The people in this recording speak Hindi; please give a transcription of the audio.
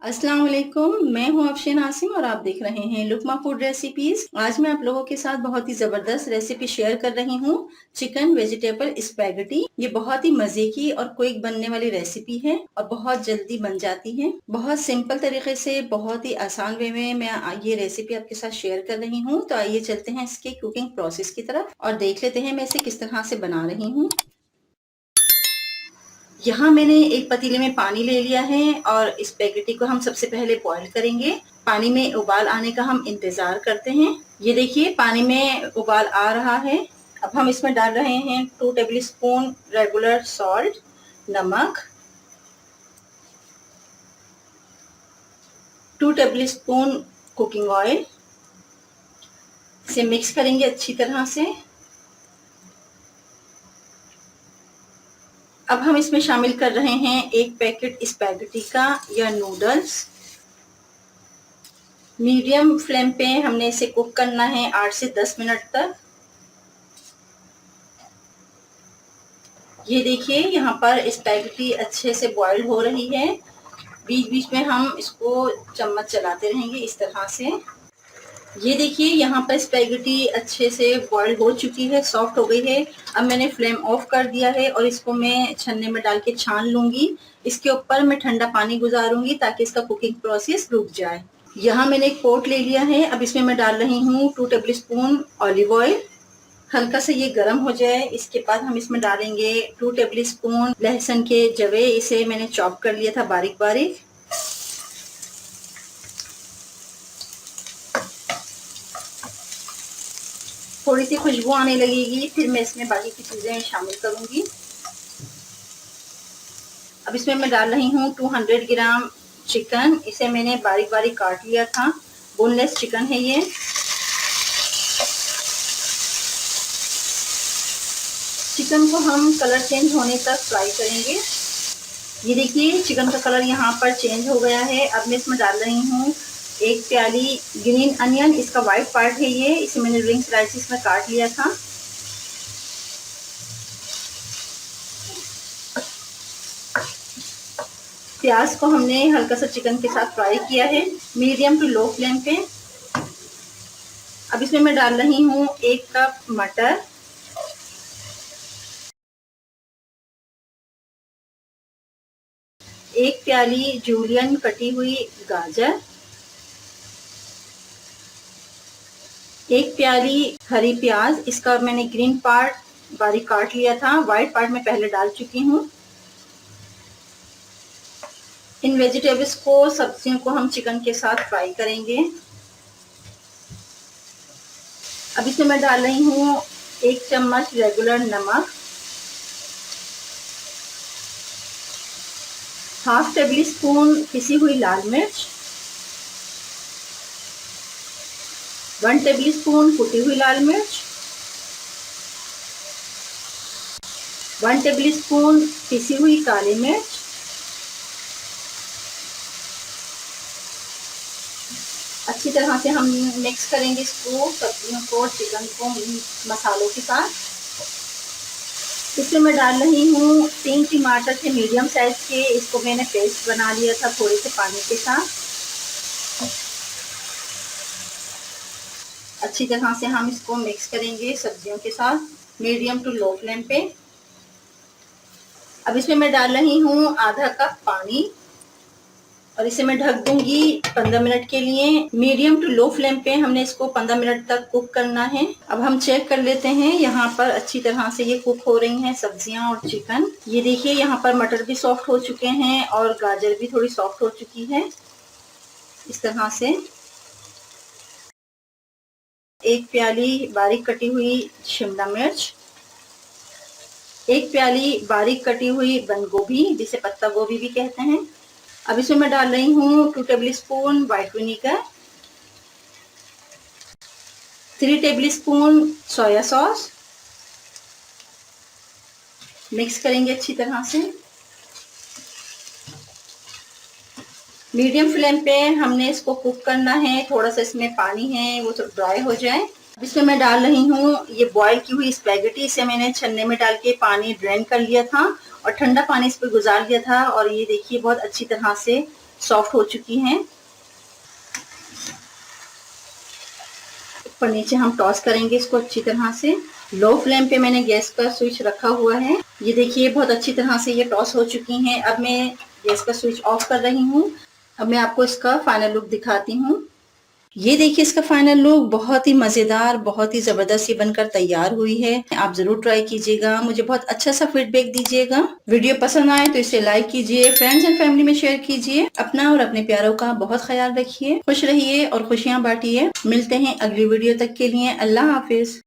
अस्सलाम वालेकुम। मैं हूं अफशीन आसिम और आप देख रहे हैं लुकमा फूड रेसिपीज। आज मैं आप लोगों के साथ बहुत ही जबरदस्त रेसिपी शेयर कर रही हूं, चिकन वेजिटेबल स्पैगेटी। ये बहुत ही मजे की और क्विक बनने वाली रेसिपी है और बहुत जल्दी बन जाती है। बहुत सिंपल तरीके से, बहुत ही आसान वे में मैं ये रेसिपी आपके साथ शेयर कर रही हूँ। तो आइए चलते हैं इसके कुकिंग प्रोसेस की तरफ और देख लेते हैं मैं इसे किस तरह से बना रही हूँ। यहाँ मैंने एक पतीले में पानी ले लिया है और स्पैगेटी को हम सबसे पहले बॉईल करेंगे। पानी में उबाल आने का हम इंतजार करते हैं। ये देखिए पानी में उबाल आ रहा है। अब हम इसमें डाल रहे हैं 2 टेबल स्पून रेगुलर सॉल्ट, नमक, 2 टेबल स्पून कुकिंग ऑयल। इसे मिक्स करेंगे अच्छी तरह से। अब हम इसमें शामिल कर रहे हैं 1 पैकेट स्पैगेटी का या नूडल्स। मीडियम फ्लेम पे हमने इसे कुक करना है 8 से 10 मिनट तक। ये देखिए यहाँ पर स्पैगेटी अच्छे से बॉईल हो रही है। बीच बीच में हम इसको चम्मच चलाते रहेंगे इस तरह से। ये देखिए यहाँ पर स्पैगेटी अच्छे से बॉईल हो चुकी है, सॉफ्ट हो गई है। अब मैंने फ्लेम ऑफ कर दिया है और इसको मैं छन्ने में डाल के छान लूंगी। इसके ऊपर मैं ठंडा पानी गुजारूंगी ताकि इसका कुकिंग प्रोसेस रुक जाए। यहाँ मैंने एक पोट ले लिया है। अब इसमें मैं डाल रही हूँ 2 टेबल स्पून ऑलिव ऑयल। हल्का से ये गर्म हो जाए, इसके बाद हम इसमें डालेंगे 2 टेबल स्पून लहसुन के जवे। इसे मैंने चॉप कर लिया था बारीक बारीक। थोड़ी सी खुशबू आने लगेगी, फिर मैं इसमें बाकी की चीजें शामिल करूंगी। अब इसमें मैं डाल रही हूँ 200 ग्राम चिकन। इसे मैंने बारीक बारीक काट लिया था, बोनलेस चिकन है ये। चिकन को हम कलर चेंज होने तक फ्राई करेंगे। ये देखिए चिकन का कलर यहाँ पर चेंज हो गया है। अब मैं इसमें डाल रही हूँ 1 प्याली ग्रीन अनियन। इसका व्हाइट पार्ट है ये, इसे मैंने रिंग स्लाइसिस में काट लिया था। प्याज को हमने हल्का सा चिकन के साथ फ्राई किया है, मीडियम टू लो फ्लेम पे। अब इसमें मैं डाल रही हूँ 1 कप मटर, 1 प्याली जूलियन कटी हुई गाजर, 1 प्याली हरी प्याज। इसका मैंने ग्रीन पार्ट बारीक काट लिया था, व्हाइट पार्ट मैं पहले डाल चुकी हूँ। इन वेजिटेबल्स को, सब्जियों को हम चिकन के साथ फ्राई करेंगे। अब इसमें मैं डाल रही हूँ 1 चम्मच रेगुलर नमक, हाफ टेबल स्पून पिसी हुई लाल मिर्च, 1 टेबल स्पून कुटी हुई लाल मिर्च, 1 टेबल स्पून पिसी हुई काली मिर्च, अच्छी तरह से हम मिक्स करेंगे इसको, सब्जियों को, चिकन को मसालों के साथ। इसमें मैं डाल रही हूँ 3 टमाटर के मीडियम साइज के। इसको मैंने पेस्ट बना लिया था थोड़े से पानी के साथ। अच्छी तरह से हम इसको मिक्स करेंगे सब्जियों के साथ, मीडियम टू लो फ्लेम पे। अब इसमें मैं डाल रही हूँ आधा कप पानी और इसे मैं ढक दूंगी 15 मिनट के लिए। मीडियम टू लो फ्लेम पे हमने इसको 15 मिनट तक कुक करना है। अब हम चेक कर लेते हैं, यहाँ पर अच्छी तरह से ये कुक हो रही हैं सब्जियां और चिकन। ये देखिए यहाँ पर मटर भी सॉफ्ट हो चुके हैं और गाजर भी थोड़ी सॉफ्ट हो चुकी है। इस तरह से 1 प्याली बारीक कटी हुई शिमला मिर्च, 1 प्याली बारीक कटी हुई बंद गोभी, जिसे पत्ता गोभी भी कहते हैं। अब इसमें मैं डाल रही हूँ 2 table spoon white vinegar, 3 table spoon soya sauce. Mix करेंगे अच्छी तरह से। मीडियम फ्लेम पे हमने इसको कुक करना है। थोड़ा सा इसमें पानी है वो तो ड्राई हो जाए। अब इसमें मैं डाल रही हूँ ये बॉईल की हुई स्पैगेटी। इसे मैंने छन्ने में डाल के पानी ड्रेन कर लिया था और ठंडा पानी इस पर गुजार दिया था और ये देखिए बहुत अच्छी तरह से सॉफ्ट हो चुकी हैं। ऊपर नीचे हम टॉस करेंगे इसको अच्छी तरह से। लो फ्लेम पे मैंने गैस का स्विच रखा हुआ है। ये देखिए बहुत अच्छी तरह से ये टॉस हो चुकी हैं। अब मैं गैस का स्विच ऑफ कर रही हूँ। अब मैं आपको इसका फाइनल लुक दिखाती हूँ। ये देखिए इसका फाइनल लुक बहुत ही मजेदार, बहुत ही जबरदस्त ये बनकर तैयार हुई है। आप जरूर ट्राई कीजिएगा, मुझे बहुत अच्छा सा फीडबैक दीजिएगा। वीडियो पसंद आए तो इसे लाइक कीजिए, फ्रेंड्स एंड फैमिली में शेयर कीजिए। अपना और अपने प्यारों का बहुत ख्याल रखिए, खुश रहिए और खुशियां बांटिए। मिलते हैं अगली वीडियो तक के लिए। अल्लाह हाफिज।